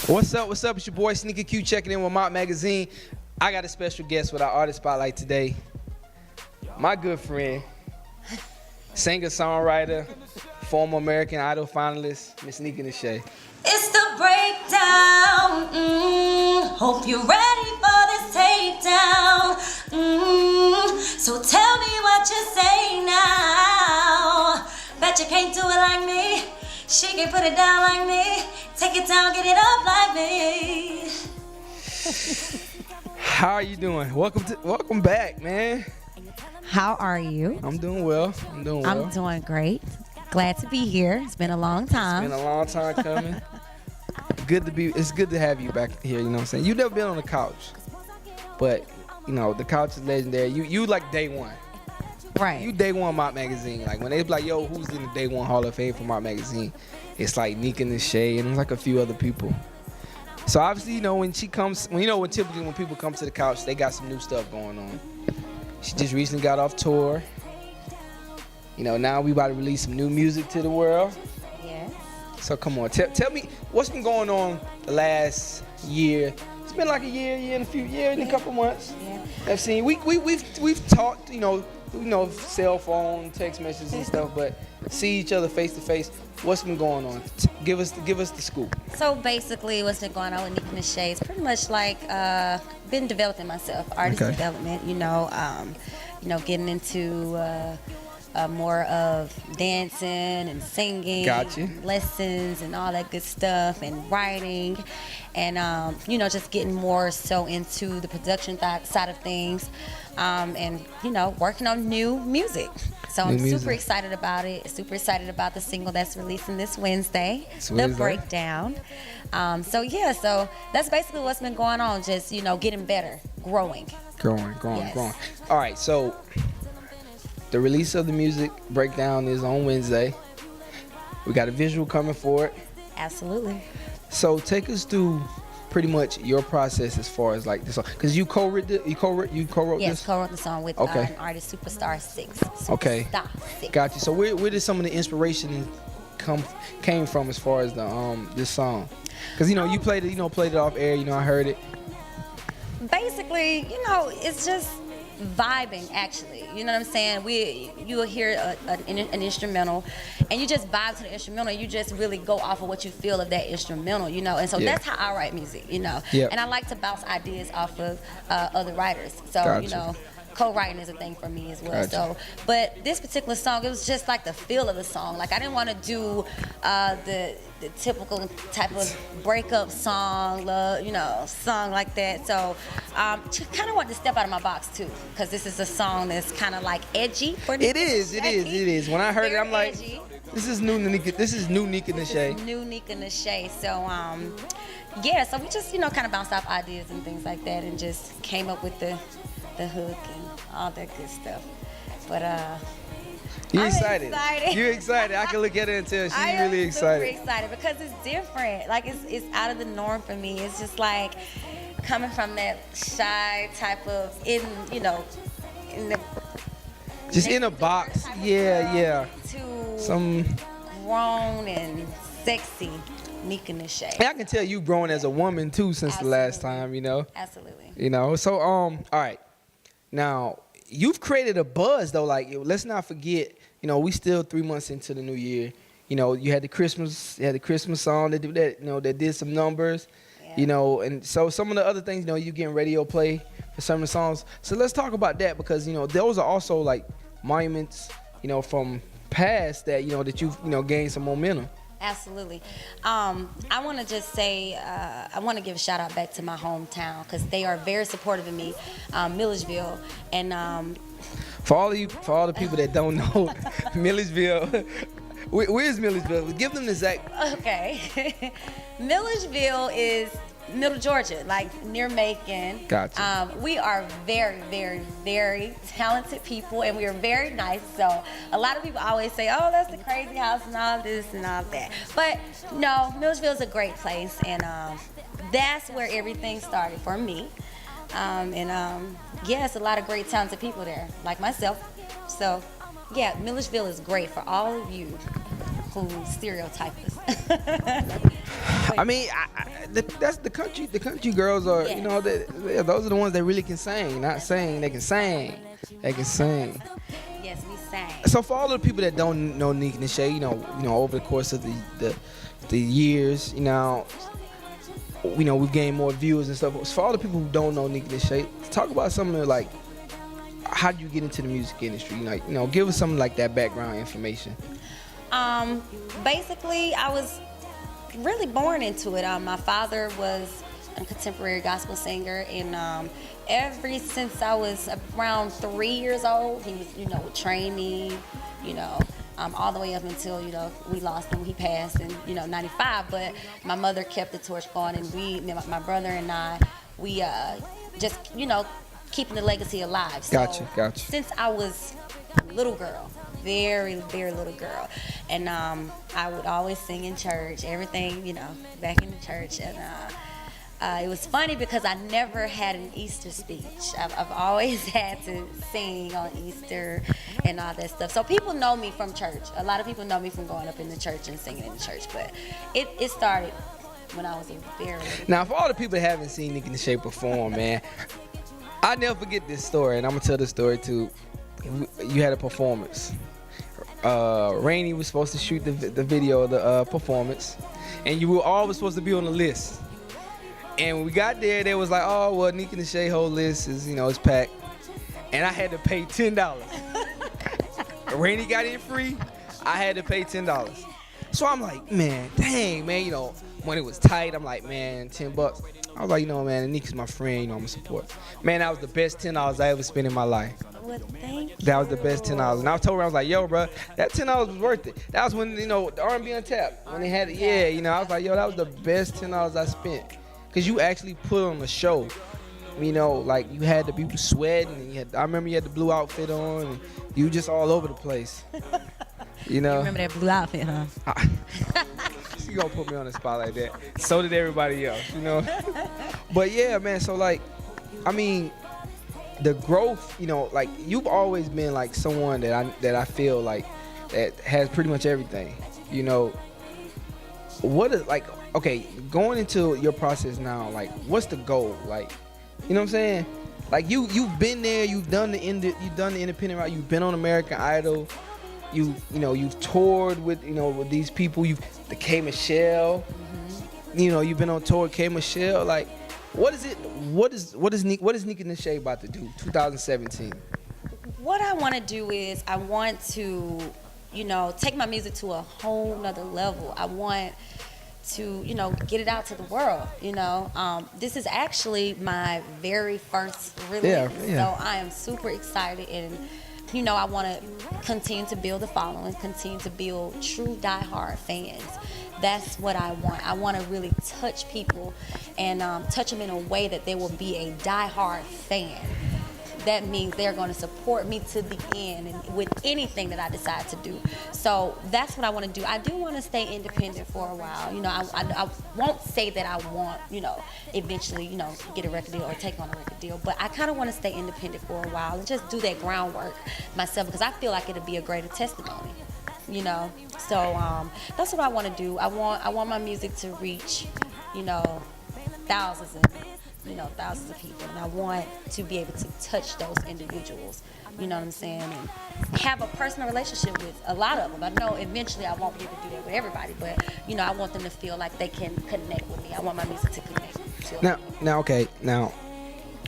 What's up? What's up? It's your boy Sneaker Q checking in with MOT Magazine. I got a special guest with our artist spotlight today. My good friend, singer-songwriter, former American Idol finalist, Miss Nica Nashae. It's the breakdown. Hope you're ready for this takedown. So tell me what you say now. Bet you can't do it like me. She can put it down like me. Take it down, get it up like me. How are you doing? Welcome back, man. How are you? I'm doing well. I'm doing great. Glad to be here. It's been a long time. It's been a long time coming. It's good to have you back here, you know what I'm saying? You've never been on the couch. But, you know, the couch is legendary. You like day one. Right. You day one MOT Magazine. Like when they be like, yo, who's in the day one Hall of Fame for MOT Magazine? It's like Nica Nashae and like a few other people. So obviously, you know, when typically when people come to the couch, they got some new stuff going on. She just recently got off tour. You know, now we about to release some new music to the world. Yes. So come on, tell me what's been going on the last year. It's been like a year and a couple months. Yeah. I've seen we've talked, you know, cell phone, text messages and stuff, but see each other face to face. What's been going on? Give us the scoop. So basically, what's been going on with Nica Nashae is pretty much like been developing myself, artist development. You know, getting into more of dancing and singing, lessons and all that good stuff, and writing, and just getting more so into the production side of things, and working on new music. So I'm super excited about it. Super excited about the single that's releasing this Wednesday, The Breakdown. So that's basically what's been going on. Just getting better, growing. Growing. All right, so the release of the music Breakdown is on Wednesday. We got a visual coming for it. Absolutely. So take us through pretty much your process as far as like this song, because you co-wrote this. Yes, co-wrote the song with artist Superstar 6. Superstar 6. Got you. So where did some of the inspiration came from as far as the this song? Because you played it off air. I heard it. Basically, it's just vibing, actually. You know what I'm saying? You will hear an instrumental, and you just vibe to the instrumental. You just really go off of what you feel of that instrumental, and so that's how I write music, And I like to bounce ideas off of other writers. So, co-writing is a thing for me as well. Gotcha. So, but this particular song, it was just like the feel of the song. Like I didn't want to do the typical type of breakup song, love, song like that. So, kind of wanted to step out of my box too, because this is a song that's kind of like edgy. It is. When I heard it, I'm like, edgy. This is new Nica Nashae. This is new Nica Nashae. So, so we just kind of bounced off ideas and things like that, and just came up with the hook and all that good stuff. But You're I'm excited. You're excited. I can look at her and tell she's really excited. I'm super excited because it's different. Like it's out of the norm for me. It's just like coming from that shy type of in a box. Yeah. To some grown and sexy Nica Nashae. And I can tell you growing as a woman too since the last time. Absolutely. So all right. Now, you've created a buzz though. Like, let's not forget, we still 3 months into the new year. You had the Christmas song that did that, that did some numbers. Yeah. And so some of the other things, you getting radio play for some of the songs. So let's talk about that, because those are also like monuments, from past that that you've gained some momentum. Absolutely. I want to just say, I want to give a shout out back to my hometown, because they are very supportive of me, Milledgeville. And for all the people that don't know, Milledgeville, where's Milledgeville? Give them the exact. Okay. Milledgeville is Middle Georgia, like near Macon. Gotcha. We are very, very, very talented people, and we are very nice. So a lot of people always say, "Oh, that's the crazy house and all this and all that." But no, Milledgeville is a great place, and that's where everything started for me. It's a lot of great talented people there, like myself. So yeah, Milledgeville is great for all of you who stereotype us. you. I mean, that's the country. The country girls are, you know, those are the ones that really can sing. Not saying they can sing. They can sing. Yes, we sang. So for all the people that don't know Nica Nashae, you know, over the course of the years, you know, we've gained more viewers and stuff. So for all the people who don't know Nica Nashae, talk about some of the, like, how did you get into the music industry? Like, you know, give us some like that background information. Basically, I was really born into it. My father was a contemporary gospel singer, and ever since I was around 3 years old, he was, you know, training, you know, all the way up until, you know, we lost him. He passed in, you know, 95. But my mother kept the torch going, and my brother and I, we just, you know, keeping the legacy alive. So Gotcha. Since I was a little girl, very, very little girl, and I would always sing in church, everything, you know, back in the church, and it was funny because I never had an Easter speech. I've always had to sing on Easter and all that stuff. So people know me from church. A lot of people know me from going up in the church and singing in the church, but it started when I was a very little. Now, for all the people that haven't seen Nica Nashae perform, man, I never forget this story, and I'm gonna tell this story too. You had a performance. Rainey was supposed to shoot the video of the performance, and you were always supposed to be on the list. And when we got there, they was like, "Oh, well, Nica Nashae whole list is, you know, it's packed," and I had to pay $10. Rainey got in free. I had to pay $10. So I'm like, man, dang, man, you know, when it was tight, I'm like, man, $10. I was like, you know, man, Nica's my friend, you know, I'm gonna support. Man, that was the best $10 I ever spent in my life. Well, thank you. That was the best $10. And I told her, I was like, yo, bro, that $10 was worth it. That was when, you know, the R&B Untapped, when they had it, yeah, you know, I was like, yo, that was the best $10 I spent. Because you actually put on a show. You know, like, you had the people sweating, and I remember you had the blue outfit on, and you were just all over the place. You know? You remember that blue outfit, huh? You gonna put me on the spot like that. So did everybody else, you know? But yeah, man, so like, I mean, the growth, you know, like, you've always been like someone that I feel like that has pretty much everything, you know. What is, like, okay, going into your process now, like, what's the goal? Like, you know what I'm saying? Like, you've been there, you've done the independent route, you've been on American Idol, you've toured with, you know, with these people, the K Michelle, you know, you've been on tour with K Michelle. Like, what is Nica Nashae about to do 2017? What I want to do is I want to, you know, take my music to a whole nother level. I want to, you know, get it out to the world, you know. This is actually my very first release. So I am super excited, and, you know, I want to continue to build a following, continue to build true diehard fans. That's what I want. I want to really touch people and touch them in a way that they will be a diehard fan. That means they're going to support me to the end and with anything that I decide to do. So that's what I want to do. I do want to stay independent for a while. You know, I won't say that I want, you know, eventually, you know, get a record deal or take on a record deal. But I kind of want to stay independent for a while and just do that groundwork myself, because I feel like it'll be a greater testimony, you know. So that's what I want to do. I want my music to reach, you know, thousands of people, and I want to be able to touch those individuals, you know what I'm saying, and have a personal relationship with a lot of them. I know eventually I won't be able to do that with everybody, but, you know, I want them to feel like they can connect with me. I want my music to connect to them. Now,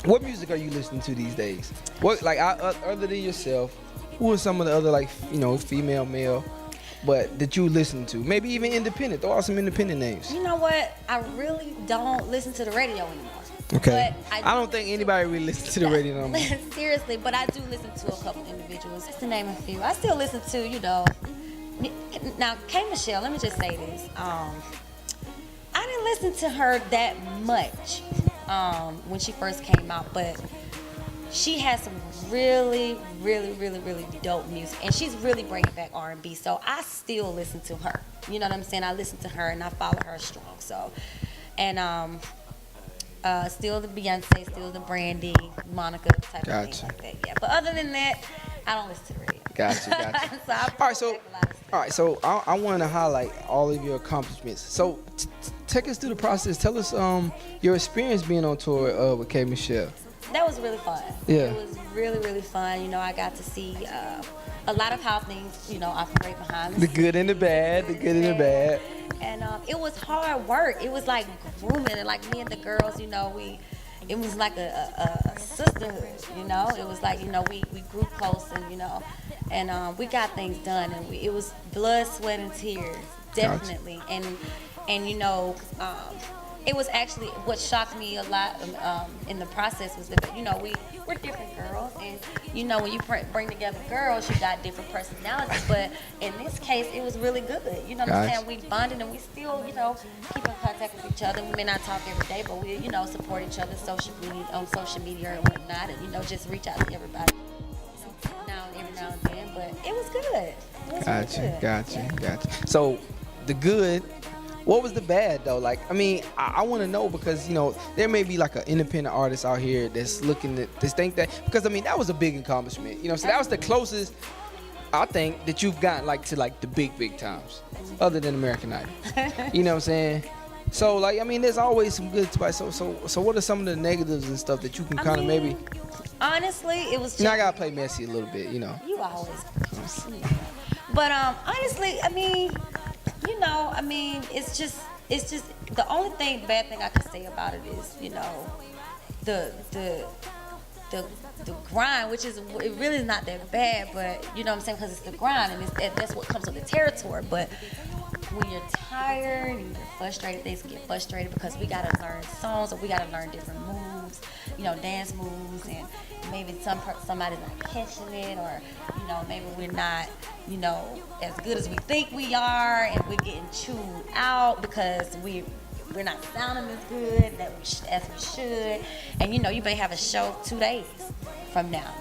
what music are you listening to these days? What, like, other than yourself, who are some of the other, like, you know, female, male, but that you listen to? Maybe even independent. Throw out some independent names. You know what? I really don't listen to the radio anymore. Okay. But I don't think anybody really listens to the radio no more. Seriously, but I do listen to a couple individuals. Just to name a few. I still listen to, you know. Now, K Michelle, let me just say this. I didn't listen to her that much when she first came out, but she has some really, really, really, really dope music, and she's really bringing back R&B. So I still listen to her. You know what I'm saying? I listen to her and I follow her strong. So, and still the Beyonce, still the Brandy, Monica type of thing like that. Yeah, but other than that, I don't listen to the radio. Gotcha. So all right, so I want to highlight all of your accomplishments. So take us through the process. Tell us your experience being on tour with K. Michelle. That was really fun. Yeah. It was really, really fun. You know, I got to see a lot of how things, you know, operate behind the The good and the bad. The good and the bad. And it was hard work. It was like grooming, and like me and the girls, you know, it was like a sisterhood, you know. It was like, you know, we grew close, and you know, and we got things done, and it was blood, sweat, and tears, definitely. Gotcha. And you know, it was actually what shocked me a lot in the process was that, you know, we're different girls, and you know, when you bring together girls, you got different personalities. But in this case, it was really good. You know what I'm saying? We bonded, and we still, you know, keep in contact with each other. We may not talk every day, but we, you know, support each other on social media and whatnot, and you know, just reach out to everybody, you know, every now and then. But it was good. It was really good. Gotcha. So the good. What was the bad though? Like, I mean, I want to know, because you know there may be like an independent artist out here that's looking at this, think that, because I mean that was a big accomplishment. You know, so that was the closest I think that you've gotten like to like the big times, other than American Idol. You know what I'm saying? So like, I mean, there's always some good spots. So what are some of the negatives and stuff that you can kind of maybe? Honestly, it was. Now I gotta play messy a little bit, you know. You always. But honestly, I mean. You know, I mean, it's just the only bad thing I can say about it is, you know, the grind, which is, it really is not that bad, but you know what I'm saying, because it's the grind, and that's what comes with the territory. But when you're tired and you're frustrated, things get frustrated because we gotta learn songs, or we gotta learn different moves, you know, dance moves, and maybe somebody's not catching it, or you know, maybe we're not, you know, as good as we think we are, and we're getting chewed out because we're not sounding as good as we should. And you know, you may have a show 2 days from now,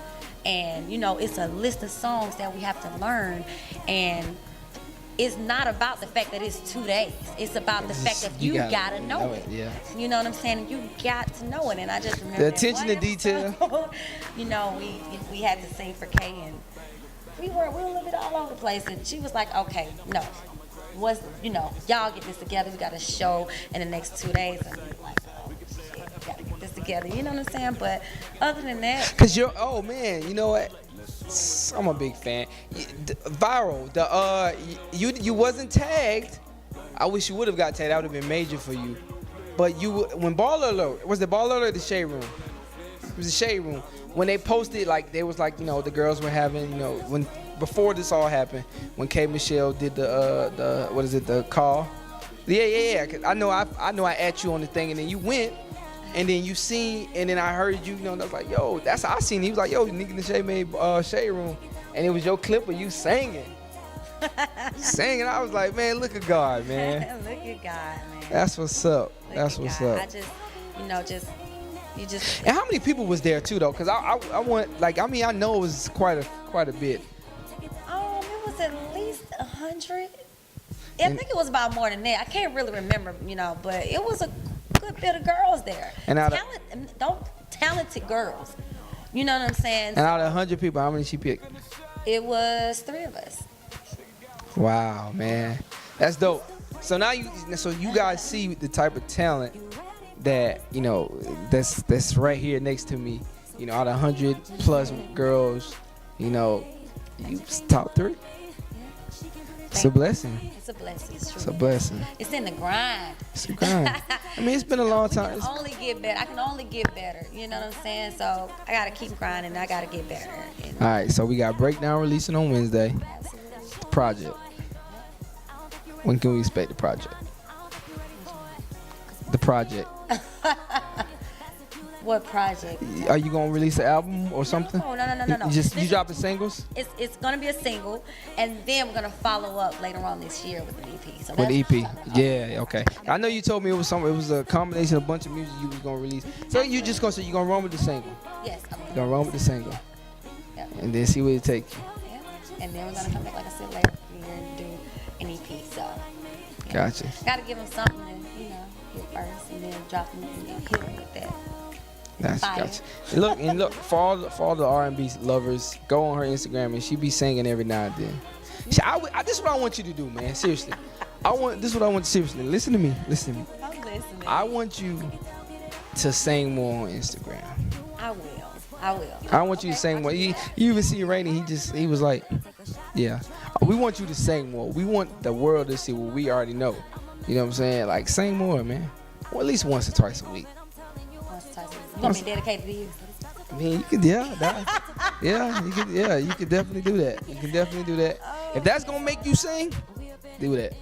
and you know, it's a list of songs that we have to learn, and it's not about the fact that it's 2 days. It's about the fact that you gotta know it. Yeah. You know what I'm saying? You got to know it. And I just remember the attention to detail. You know, we had to sing for Kay, and we were a little bit all over the place. And she was like, okay, no, you know, y'all get this together. We got a show in the next 2 days. And we were like, oh shit, we gotta get this together. You know what I'm saying? But other than that, cause oh man, you know what? I'm a big fan. Viral. You wasn't tagged. I wish you would have got tagged. That would have been major for you. But when Baller Alert, was the Baller Alert or the Shade Room? It was the Shade Room. When they posted, like, they was like, you know, the girls were having, you know, before this all happened, when K. Michelle did the call. Yeah. I know I at you on the thing, and then you went. And then you seen, and then I heard you, you know, and I was like, yo, that's how I seen it. He was like, yo, Nica Nashae made Shade Room. And it was your clip of you singing. I was like, man, look at God, man. Look at God, man. That's what's up. That's what's up. I just, you know, you just. And how many people was there too, though? Because I want, like, I mean, I know it was quite a bit. It was at least 100. I think it was about more than that. I can't really remember, you know, but it was a good bit of girls there. And talented girls. You know what I'm saying? And out of 100 people, how many she picked? It was 3 of us. Wow, man, that's dope. So now you guys see the type of talent that, you know, that's right here next to me. You know, out of 100 plus girls, you know, you top 3. It's a blessing. It's a blessing. It's true. It's a blessing. It's in the grind. It's a grind. I mean, it's been a long time. I can only get better. You know what I'm saying? So I gotta keep grinding. I gotta get better. All right. So we got Breakdown releasing on Wednesday. Absolutely. The project. When can we expect the project? The project. What project? Are you gonna release an album or something? Oh, no. You dropping singles? It's gonna be a single, and then we're gonna follow up later on this year with an EP. So with the EP, yeah, okay. I know you told me it was a combination of a bunch of music you was gonna release. So you gonna run with the single? Yes, you're gonna run with the single. Yep. And then see where it takes you. Yeah, and then we're gonna come back, like I said, later year and do an EP. So. Yeah. Gotcha. Gotta give them something to, you know, hit first, and then drop them and then hit them with that. Gotcha. And look for all the R&B lovers, go on her Instagram, and she be singing every now and then. This is what I want you to do, man. Seriously, this is what I want. Seriously, listen to me. listening. I want you to sing more on Instagram. I will. I want you to sing more. You even see Rainy, he was like, yeah. We want you to sing more. We want the world to see what we already know. You know what I'm saying? Like, sing more, man. Or at least once or twice a week. Once or twice a week. You want me dedicated to you? I mean, you could, you could definitely do that. You can definitely do that. If that's gonna make you sing, do that.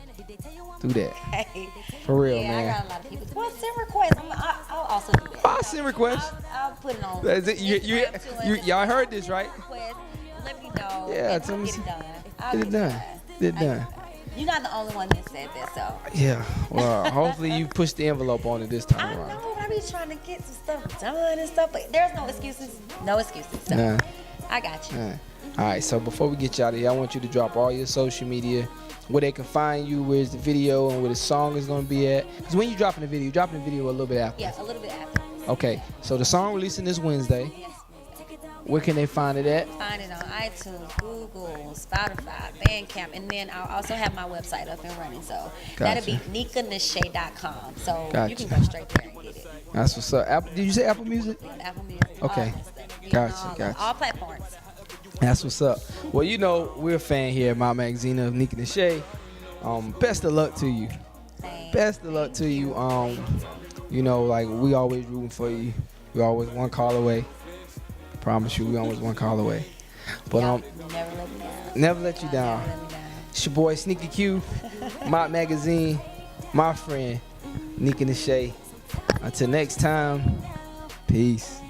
Do that. Hey. For real, Yeah, man. I got a lot of people. Well, send requests. I'll also do that. I'll send requests. I'll put it on. That's it. Y'all heard this, right? Request. Let me know. Yeah, and tell I'll me. get it done. Get it done. Get it done. You're not the only one that said that, so. Yeah. Well, hopefully you push the envelope on it this time I around. know. I be trying to get some stuff done and stuff, but there's no excuses. No excuses. So Nah. I got you. All right. So before we get you out of here, I want you to drop all your social media, where they can find you, where's the video, and where the song is gonna be at. Because when you dropping the video, a little bit after. Yeah, a little bit after. Okay. So the song releasing this Wednesday. Yes. Where can they find it at? Find it on iTunes, Google, Spotify, Bandcamp, and then I'll also have my website up and running. So that'll be NicaNashae.com. So you can go straight there and get it. That's what's up. Did you say Apple Music? Apple Music. Okay. Gotcha. All platforms. That's what's up. Well, you know, we're a fan here at MOT Magazine of Nica Nashae. Best of luck to you. Thanks. Best of luck to you. You know, like, we always rooting for you. We always one call away. Promise you, we always one call away. But never let me down. never let you down. Never let me down. It's your boy Sneaky Q, MOT Magazine, my friend Nica Nashae. Until next time, peace.